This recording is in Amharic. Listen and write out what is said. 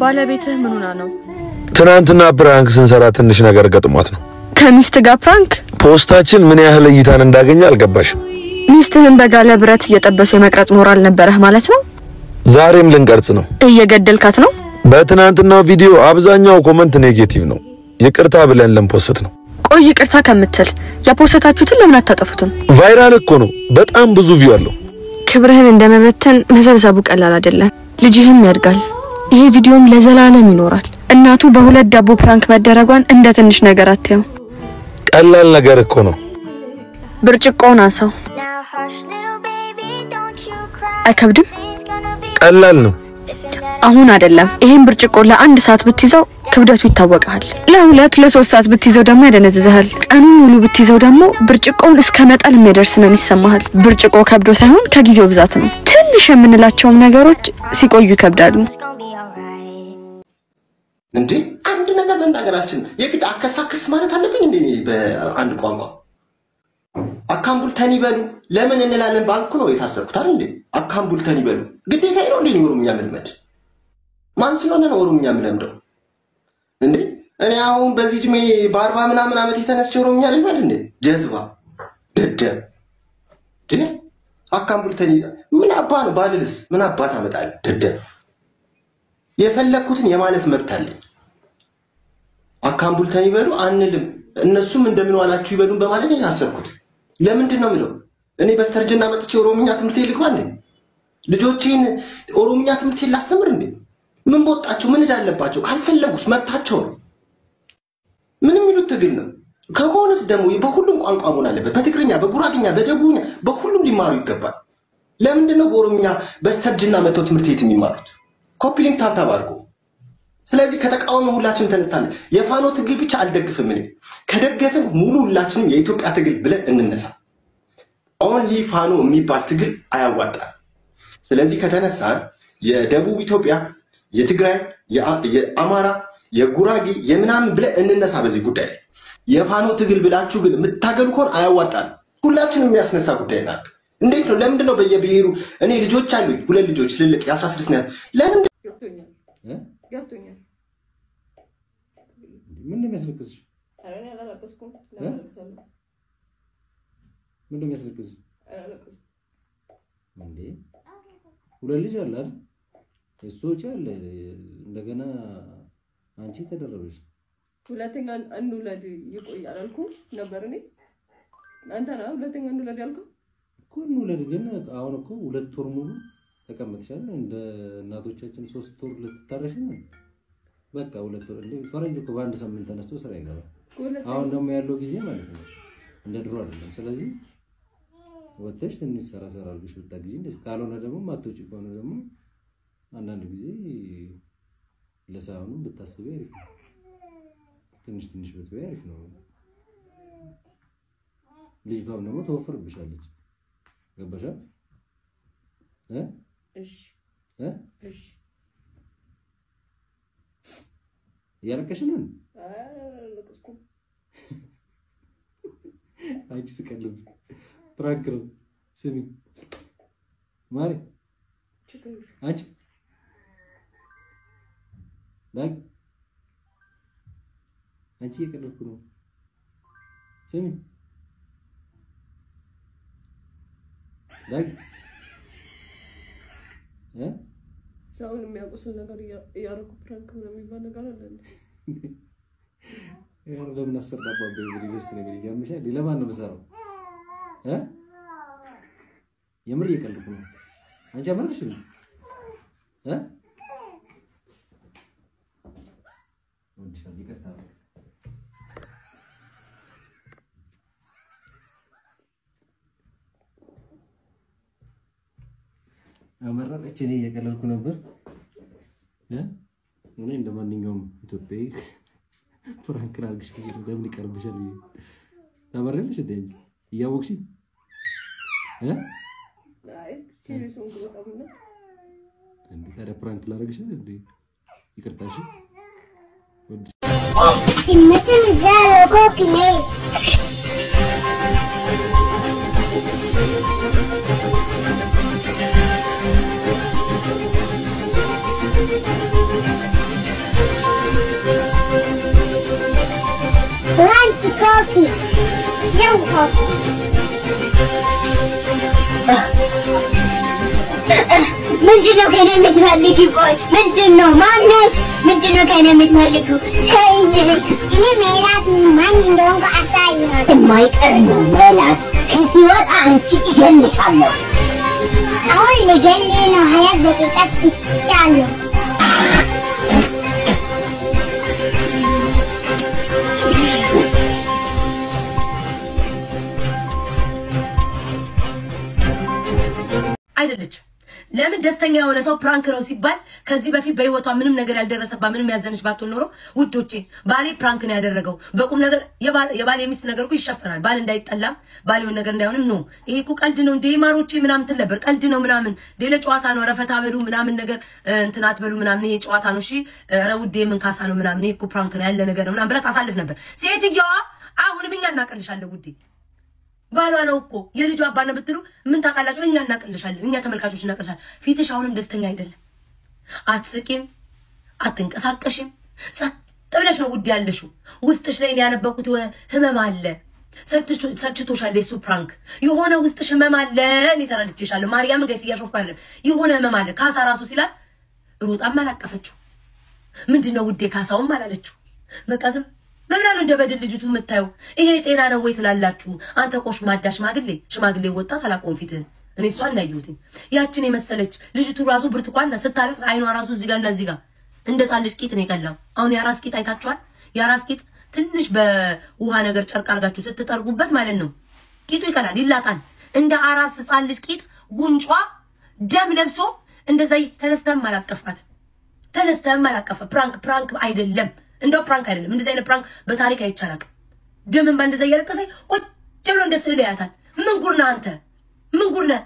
ባለቤትህ ምን ሆና ነው? ትናንትና ፕራንክ ስንሰራ ትንሽ ነገር ገጥሟት ነው። ከሚስት ጋር ፕራንክ? ፖስታችን ምን ያህል እይታን እንዳገኘ አልገባሽም። ሚስትህን በጋለ ብረት እየጠበሰ የመቅረጽ ሞራል ነበርህ ማለት ነው? ዛሬም ልንቀርጽ ነው። እየገደልካት ነው? በትናንትናው ቪዲዮ አብዛኛው ኮሜንት ኔጌቲቭ ነው። ይቅርታ ብለን ልንፖስት ነው። ቆይ ይቅርታ ከምትል ያፖስታችሁትን ለምን አታጠፉትም? ቫይራል እኮ ነው። በጣም ብዙ ቪው አለው። ክብርህን እንደመበተን መሰብሰቡ ቀላል አይደለም። ልጅህም ያድጋል። ይሄ ቪዲዮም ለዘላለም ይኖራል። እናቱ በሁለት ዳቦ ፕራንክ መደረጓን እንደ ትንሽ ነገር አትየው። ቀላል ነገር እኮ ነው። ብርጭቆውን አንሳው። አይከብድም? ቀላል ነው። አሁን አይደለም። ይሄን ብርጭቆ ለአንድ ሰዓት ብትይዘው ክብደቱ ይታወቃል። ለሁለት ለሶስት ሰዓት ብትይዘው ደግሞ ያደነዝዝሃል። ቀኑን ሙሉ ብትይዘው ደግሞ ብርጭቆውን እስከ መጣል የሚደርስ ነው የሚሰማሃል። ብርጭቆ ከብዶ ሳይሆን ከጊዜው ብዛት ነው። ትንሽ የምንላቸው ነገሮች ሲቆዩ ይከብዳሉ። እንዴ አንድ ነገር መናገራችን የግድ አከሳክስ ማለት አለብኝ እንዴ? በአንድ ቋንቋ አካምቡልተን ይበሉ ለምን እንላለን ባልኩ ነው የታሰርኩት አይደል እንዴ? አካምቡልተን ይበሉ ግዴታ ነው እንዴ? ኦሮምኛ መልመድ ማን ስለሆነ ነው ኦሮምኛ መልመደው እንዴ? እኔ አሁን በዚህ እድሜ በ40 ምናምን ዓመት የተነስቼ ኦሮምኛ ልመድ እንዴ? ጀዝባ ደደብ ጀ አካምቡልተን ምን አባ ነው ባልልስ ምን አባ ታመጣለ? ደደብ የፈለኩትን የማለት መብት አለኝ። አካምቡልተን ይበሉ አንልም። እነሱም እንደምን ዋላችሁ ይበሉን በማለት ያሰብኩት ለምንድን ነው ምለው? እኔ በስተርጅና መጥቼ ኦሮምኛ ትምህርት ልግባ እንዴ? ልጆቼን ኦሮምኛ ትምህርት ላስተምር እንዴ? ምን ቦጣቸው ምን እንዳለባቸው ካልፈለጉስ መብታቸው ነው። ምንም ይሉት ትግል ነው። ከሆነስ ደግሞ በሁሉም ቋንቋ መሆን አለበት። በትግርኛ፣ በጉራግኛ፣ በደቡብኛ በሁሉም ሊማሩ ይገባል። ለምንድን ነው በኦሮምኛ በስተርጅና መጥተው ትምህርት ቤት የሚማሩት? ኮፒሊንግ ታብታብ አድርጎ። ስለዚህ ከተቃወመ ሁላችንም ተነስታለን። የፋኖ ትግል ብቻ አልደግፍም። እኔ ከደገፍን ሙሉ ሁላችንም የኢትዮጵያ ትግል ብለን እንነሳ። ኦንሊ ፋኖ የሚባል ትግል አያዋጣም። ስለዚህ ከተነሳን የደቡብ ኢትዮጵያ፣ የትግራይ፣ የአማራ፣ የጉራጌ የምናምን ብለን እንነሳ በዚህ ጉዳይ ላይ። የፋኖ ትግል ብላችሁ ግን የምታገሉ ከሆነ አያዋጣም። ሁላችንም የሚያስነሳ ጉዳይ ነው። እንዴት ነው? ለምንድን ነው በየብሔሩ እኔ ልጆች አሉኝ፣ ሁለት ልጆች ትልልቅ የ16 ነው። ለምን ገብቶኛል? ምን ነው የሚያስለቅስሽ? አረኔ አላለቀስኩም። ለማለቅሳለሁ። ምን ነው የሚያስለቅስሽ? አላለቀስኩም። እንዴ ሁለት ልጅ አለ አይደል? እሱዎች አለ እንደገና አንቺ ተደረበሽ። ሁለተኛ እንውለድ ይቆያል አልኩ ነበር እኔ። አንተ ነው ሁለተኛ እንውለድ ያልከው? እኮ እንውለድ ግን አሁን እኮ ሁለት ወር ሙሉ ተቀምጥሻል። እንደ እናቶቻችን 3 ወር ልትታረሽ ነው። በቃ ሁለት ወር እንዴ ፈረንጅ እኮ በአንድ ሳምንት ተነስቶ ስራ ይገባል። አሁን ደግሞ ያለው ጊዜ ማለት ነው እንደ ድሮ አይደለም። ስለዚህ ወጥተሽ ትንሽ ሰራ አድርገሽ ብታግዢ እንዴ። ካልሆነ ደግሞ ማትወጪ ከሆነ ደግሞ አንዳንድ ጊዜ ለሳውኑ ብታስቢ አሪፍ ነው። ትንሽ ብትበይ አሪፍ ነው። ልጅቷም ደግሞ ተወፍርብሻለች። ገባሽ? እሺ እሺ ያለቀሽ ነው? አለቀስኩም። አንቺ ስቀልብ ፕራንክ ነው። ስሚ ማሪ አንቺ ዳግ አንቺ እየቀለድኩ ነው። ስሚ ዳግ ሰውን የሚያውቁስል ነገር እያደረኩ ፕራንክ ነው የሚባል ነገር አለ እንዴ? ያው ለምን አሰራባበ ይልስ ነገር ያምሻል። ለማን ነው መሰራው? የምር እየቀለድኩ ነው። አንቺ አመረሽ ነው? ወንድሻል ይቅርታ። አመረረች። እኔ እየቀለድኩ ነበር። እኔ እንደማንኛውም ኢትዮጵያዊ ፕራንክ ላድርግሽ ብዬ ነው። ለምን ይቀርብሻል? ታመረልሽ እንዴ እንጂ እያወቅሽ አይ ሲሪየስ ነው በጣም ነው እንዴ? ታዲያ ፕራንክ ላድርግሽ እንዴ? ይቅርታሽ ወድ Imagine that cooking it. Cookie. No cookie. ምንድነው ከኔ የምትፈልጊው? ቆይ ምንድነው? ማነሽ? ምንድነው ከኔ የምትፈልጊው? ተይኝ። እኔ ሜላት ማን እንደሆንኩ አሳይሃለሁ። የማይቀር ነው ሜላት። ከሲወጣ አንቺ እገልሻለሁ። አሁን ልገልህ ነው። 20 ደቂቃ ሲጫለሁ። አይደለችም። ለምን ደስተኛ የሆነ ሰው ፕራንክ ነው ሲባል ከዚህ በፊት በህይወቷ ምንም ነገር ያልደረሰባት ምንም ያዘነች ባትሆን ኖሮ ውዶቼ ባሌ ፕራንክ ነው ያደረገው በቁም ነገር የባሌ የሚስት ነገር እኮ ይሸፈናል። ባል እንዳይጠላም ባል የሆነ ነገር እንዳይሆንም ነው። ይሄ እኮ ቀልድ ነው እንደ ማሮቼ ምናምን ትል ነበር። ቀልድ ነው ምናምን ሌላ ጨዋታ ነው። ረፈታ በሉ ምናምን ነገር እንትን አትበሉ ምናምን ይሄ ጨዋታ ነው። እሺ ኧረ ውዴ ምን ካሳ ነው ምናምን ይሄ እኮ ፕራንክ ነው ያለ ነገር ነው ምናምን ብላ ታሳልፍ ነበር። ሴትየዋ አሁንም እኛ እናቀልሻለን ውዴ ባሏ ነው እኮ የልጇ አባት ነው ብትሉ ምን ታውቃላችሁ? እኛ እናቀልሻለን። እኛ ተመልካቾች እናቀልሻለን። ፊትሽ አሁንም ደስተኛ አይደለም። አትስቂም፣ አትንቀሳቀሽም። ሰጥ ብለሽ ነው ውድ ያለሽው። ውስጥሽ ላይ ያነበኩት ህመም አለ። ሰልችቶሻል። እሱ ፕራንክ የሆነ ውስጥሽ ህመም አለ። እኔ ተረድቼሻለሁ። ማርያም ጋይስ እያሾፍኩ አይደለም። የሆነ ህመም አለ። ካሳ ራሱ ሲላት ሩጣም አላቀፈችው። ምንድነው ውዴ ካሳውም አላለችው። በቃ ዝም መብራሉ እንደ በድል ልጅቱ የምታየው ይሄ ጤና ነው ወይ ትላላችሁ? አንተ ቆሽ ማዳ ሽማግሌ ወጣት አላቆም ፊት እኔ እሷን ያየሁት ያችን የመሰለች ልጅቱ ራሱ ብርቱካን ስታለቅስ አይኗ ራሱ እዚህ ጋርና እዚህ ጋር እንደ ሳልጅ ቂጥ ነው የቀላው። አሁን የራስ ቂጥ አይታችኋል? የራስ ቂጥ ትንሽ በውሃ ነገር ጨርቅ አርጋችሁ ስትጠርጉበት ማለት ነው ቂጡ ይቀላል፣ ይላጣል። እንደ አራስ ህፃን ልጅ ቂጥ ጉንጯ ደም ለብሶ እንደዛ ተነስተም አላቀፋት። ፕራንክ አይደለም። እንደው ፕራንክ አይደለም። እንደዚህ አይነት ፕራንክ በታሪክ አይቻላል። ደምን ባንደዛ እያለቀሰ ቁጭ ብሎ እንደ ስዕል ያያታል። ምን ጉር ነህ አንተ? ምን ጉር ነህ?